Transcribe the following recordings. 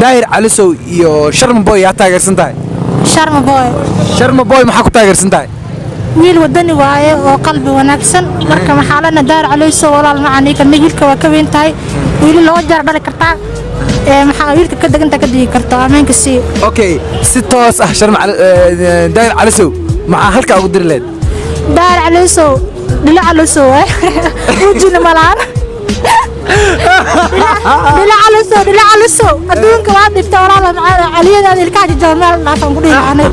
daahir calisow iyo sharma boy yaa taageersan tahay sharma boy maxaa ku taageersan tahay wiil wadani waaye oo qalbi wanaagsan marka maxaa lana daahir calisow walaal macani kan wiilka waa ka weyn tahay wiil loo jar dhali kartaa maxaa wiilka ka daganta ka dhigi kartaa ameenka si okay si toos ah daahir calisow maxaa halka ugu dir leed daahir calisow dila calisow wajina malaan dila calisow adduunka waa dhibta walaal macani caliyada ilka jaamaal dhaafan ku dhigay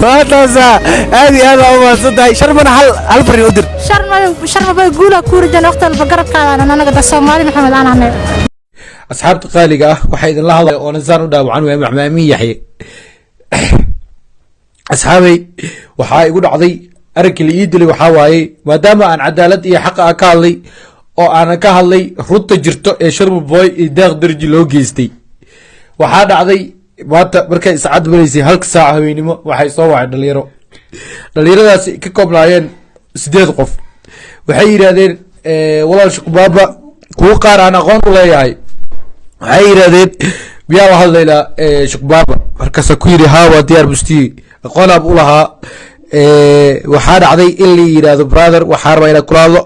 waataasa aad iyo aad u mahadsantahay sharmana hal fariin u dir sharma bay guula ku ridan waqti walba garabkaada anaga Soomaali maxamed aan ahay asxaabta qaaliga ah waxa idin la hadlay oo nasaan u dhaawacan way maxmaamin yaxye asxaabay waxa igu dhacday aragkii la ii dilay waxa waaye maadaama aan cadaalad iyo xaq ka hadlay oo aan ka hadlay runta jirto ee sharma boy iyo daaq darji loo geystay waxa dhacday maanta markay saacad baleysay halka saac haweenimo waxay soo wacay dhalinyaradaasi ka koobnaayeen 8 qof waxay yiraahdeen walaal shaqbaaba kuwa qaar aan aqoon u leeyahay waxay yiraahdeen biyaa la hadlayna shaqbaaba markaas ku yiri haa waa diyaar busti aqoon ab u lahaa waxa dhacday in la yiraahdo brother waxa rabaa inaan kula hadlo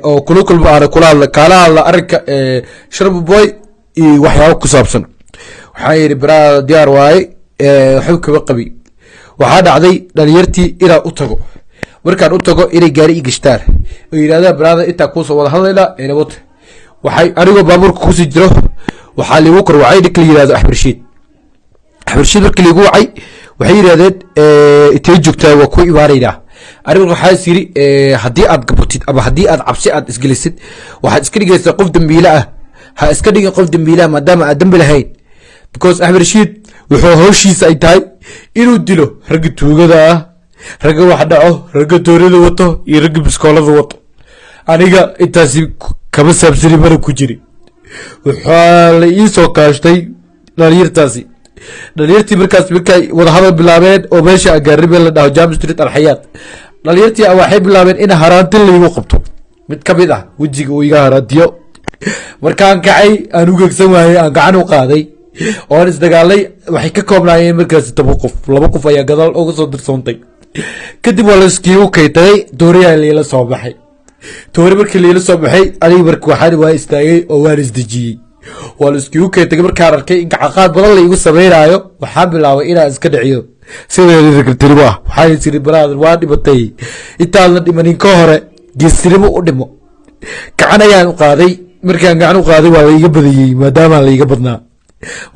oo kulkulba aan kula hadlo kala hadla arrinka sharma boy iyo waxyaabo ku saabsan waxa yiri brother diyaar waay xubka qabi waxa dhacday dhalinyartii inaan u tago markaan u tago inay gaari i gashtaan oo yiraahdaan brother inta ku soo wada hadlayna wad waxay aniga baabuurka ku sii jiro waxa liigu kor wacay dikli yiraahdo Axmed Rashiid markii liigu wacay waxay yiraahdeen intee joogtaa waa ku imaanayna anigu waxa siri hadii aad gabatid ama hadii aad cabsi aad isgelisid waxaad iska dhigaysaa qof dambiile ah ha iska dhigin qof dambiile maadaama aad dambi lahayn because Axmed Rashiid wuxuu hawshiisa ay tahay inuu dilo rag tuugada ah rag wax dhaco rag toorada wato iyo rag biskoolada wato aniga intaasi kama saabsani mar ku jiri waxa la ii soo kaashtay dhalinyartii markay wada hadal bilaabeen oo meesha agaaribeen la dhaho Jam Street Alxayaat dhalinyartii waxay bilaabeen in haraantin la igu qabto mid ka mid ah wajiga uu iga haraantiyo markaan kacay aan u gegsan waayay aan gacan u qaaday oo isdagaalay waxay ka koobnaayeen markaas 2 qof ayaa gadaal uga soo dirsoontay kadib waa la iskiigu kaytay dooriyaa leela soo baxay toori markii leela soo baxay aniga markii waxaan waa istaagay oo waan isdajiyay waa la iskiigu kaytay markaan arkay in gacaqaad badan la igu sameeyaayo waxaan bilaabay inaan iska dhiciyo sidoo kale tiriba waxay siri brother waa dhibatay intaan la dhimanin ka hore geestirimo u dhimo gacan ayaan u qaaday markaan gacan u qaaday waa la iga badiyay maadaama la iga badnaa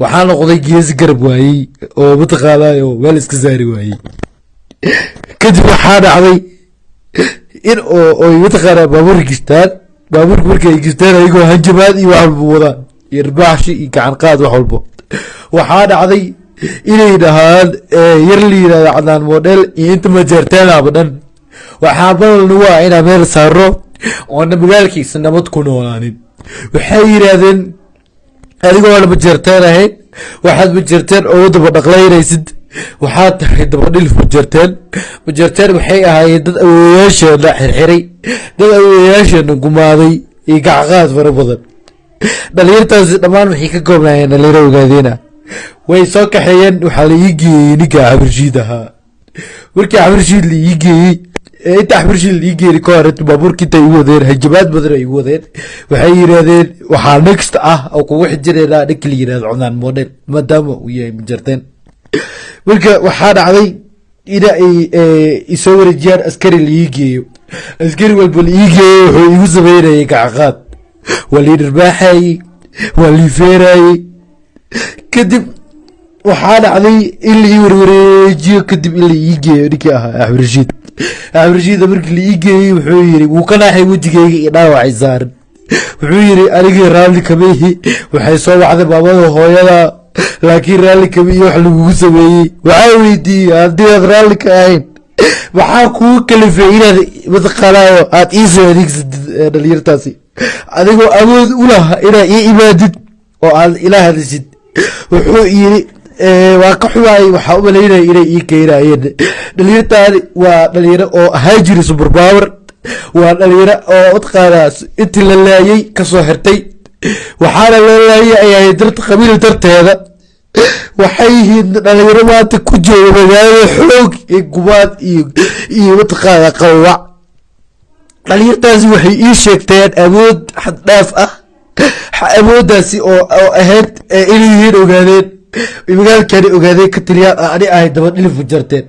waxaan noqday geesi garab waayay oo mataqaanayo weel iska saari waayay kadib waxaa dhacday in oo mataqaanaa baabuurka markay gistaan ayagoo hanjabaad iyo wax walba wadaan iyo irbaaxshi iyo gacan qaad wax walba waxaa dhacday inay dhahaan yar la yiraahdo cadaan model iyo inta majeerteena badan waxaa balna waa inaan meel saaro oo magaalkiisa nabad ku noolaanin waxay yiraahdeen adigoo la majeerteen ahayn waxaad majeerteen oo daba dhaqlaynaysid waxaa tahay daba dhilif majeerteen waxay ahaayeen dad awooyaasheena xirxiray dad awooyaasheena gumaaday iyo gacqaad fara badan dhalinyartaasi dhammaan waxay ka koobnaayeen dhalinyaro ogaadeena way soo kaxeeyeen waxaa la ii geeyey ninka Axmed Rashiid ahaa markii Axmed Rashiid la ii geeyey inta Axmed Rashiid la ii geeyey ka hor baabuurkii tay u wadeen hajabaad badan ay u wadeen waxay yiraahdeen waxaa next ah oo kugu xijireena ninka la yiraahdo Cunaan model maadaama uu yahay majeerteen marka waxaa dhacday ina ay soo wareejiyaan askari la ii geeyo askari walba la ii geeyo wuxuu igu sameeyay gacaqaad wali irbaaxay wali feeray kadib waxaa dhacday in la ii warwareejiyo kadib in la ii geeyo ninkii ahaa Axmed Rashiid markii la ii geeyey wuxuu yiri wuu ka naaxay wajigayga iyo dhaawacay saaran wuxuu yiri aniga raalli kameehi waxay soo wacday baabada hooyada laakiin raalli kameehi wax lagu sameeyay waxaa weydiiyay haddii aad raalli ka ahayn waxaa kugu kalifay inaad mataqaanaayo aad ii soo adeegsid dhalinyartaasi adigoo awood u laha inaad ii imaadid oo aad ila hadashid wuxuu yiri waa ka xumaay waxa u maleynay inay ii keenayeen dhalinyartaani waa dhalinyaro oo haajiri super power waa dhalinyaro oo utqaadaas intii la laayay ka soo xirtay waxaana loo laayay darta qabiil darteeda waxay yihiin dhalinyaro maanta ku jooga magaalada xoog iyo gubaad iyo mataqaana qawac dhalinyartaasi waxay ii sheegteen awood xad dhaaf ah awooddaasi oo ahayd inay yihiin ogaadeen magaalkani ogaadeen ka tiriyaan ani ahay daba dhilif ma jarteen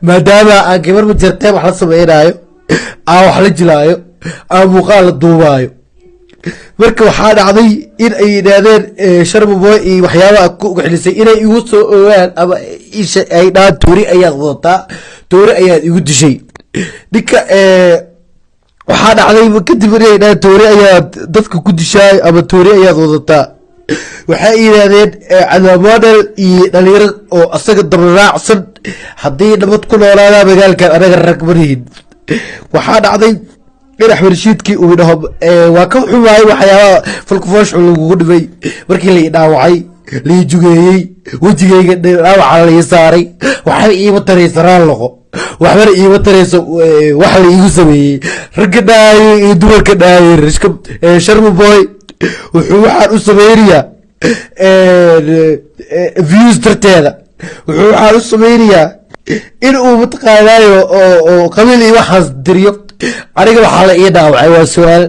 maadaama aan gabar ma jarteen wax la sameynaayo aan wax la jilaayo aan muuqaal la duubaayo marka waxaa dhacday in ay yidhaahdeen sharmaboy iyo waxyaabaha ku xilisay inay igu soo ogaan ama ay dhahaan toori ayaad wadataa toori ayaad igu dishay ninka waxaa dhacday kadib inay dhahaan toori ayaad dadka ku dishaay ama toori ayaad wadataa waxay yidhaahdeen cadaamodel iyo dhalinyaro oo asaga dabaraacsan haddii nabad ku noolaadaa magaalkan anaga rag marihin waxaa dhacday in axmed rashiidkii uu dhaho waa ka xumaay waxyaabaha falkufoosh lagugu dhimay markii lai dhaawacay lai jugeeyey wejigayga dhaawaca lai saaray waxba iima taraysa raalloqo waxbana iima taraysa wax la iigu sameeyey ragga dhaayo iyo dumarka dhaayo sharmaboy wuxuu waxaan u sameynayaa views darteeda wuxuu waxaan u sameynayaa in uu mataqaanaayo oo qabiil iyo waxaas diriyo aniga waxaa la ii dhaawacay waa su-aal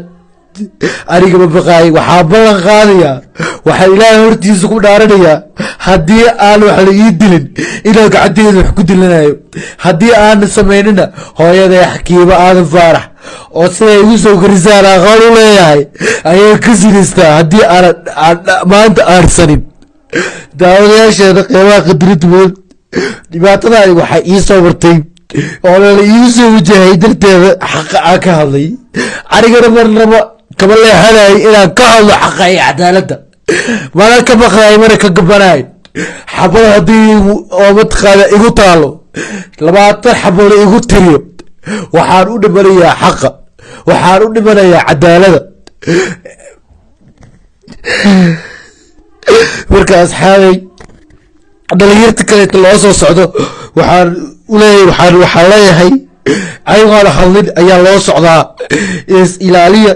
aniga ma baqaay waxaa ballan qaadayaa waxaa ilaahay hortiisa ku dhaaranayaa haddii aan wax la ii dilin inaan gacanteeda wax ku dilanayo haddii aan samaynina hooyaday xakiimo aadan faarax oo siday igu soo korisaan aqoon u leeyahay ayay ka sinistaa haddii aan maanta aarsanin daawadayaasheeda qeybaha qadirinta mudan dhibaatadaani waxay ii soo martay oo la iigu soo wajahay darteeda xaqa aan ka hadlay anigana marnaba kama leexanayo inaan ka hadlo xaqa iyo cadaaladda mana ka baqnaay mana ka gabanaay xabad haddii oo mataqaana igu taalo 20 xabood igu tiriyo waxaan u dhimanayaa xaqa waxaan u dhimanayaa cadaaladda marka asxaabay dhalinyarta kale loo soo socdo waxaan leeyahay ayagoo hadlin ayaa loo socdaa is ilaaliya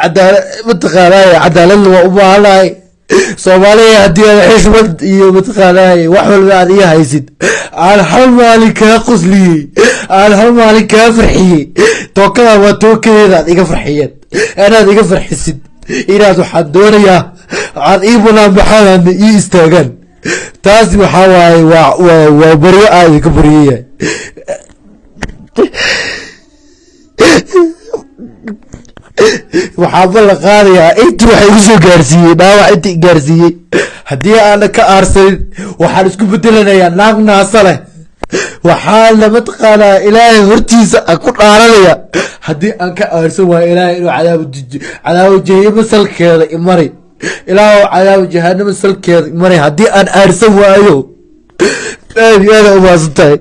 cadaalad mataqaanaa cadaalad waa u baahanahay Soomaaliya haddii aad xishmad iyo mataqaanaa wax walba aad iga haysid aan hal maalin kaa qosliyey aan hal maalin kaa farxiyey tookada waa tookadeeda aad iga farxiyeen inaad iga farxisid inaad waxaan doonayaa aad ii banaan baxaan ii istaagaan taasi waxaa waaye waa baryo aad ka baryayahay waxaa ballan qaadayaa intii waxay igu soo gaarsiiyey dhaawac intii gaarsiiyey haddii aana ka aarsanin waxaan isku bedelanayaa naag naasa leh waxaana mataqaanaa ilaahay hortiisa aan ku dhaaranaya haddii aan ka aarsan waayo ilaahay inuu cadaabo jahannama salkeeda imari ilaahu cadaabo jahannama salkeeda imari haddii aan aarsan waayo aad iyo aad u mahadsan tahay.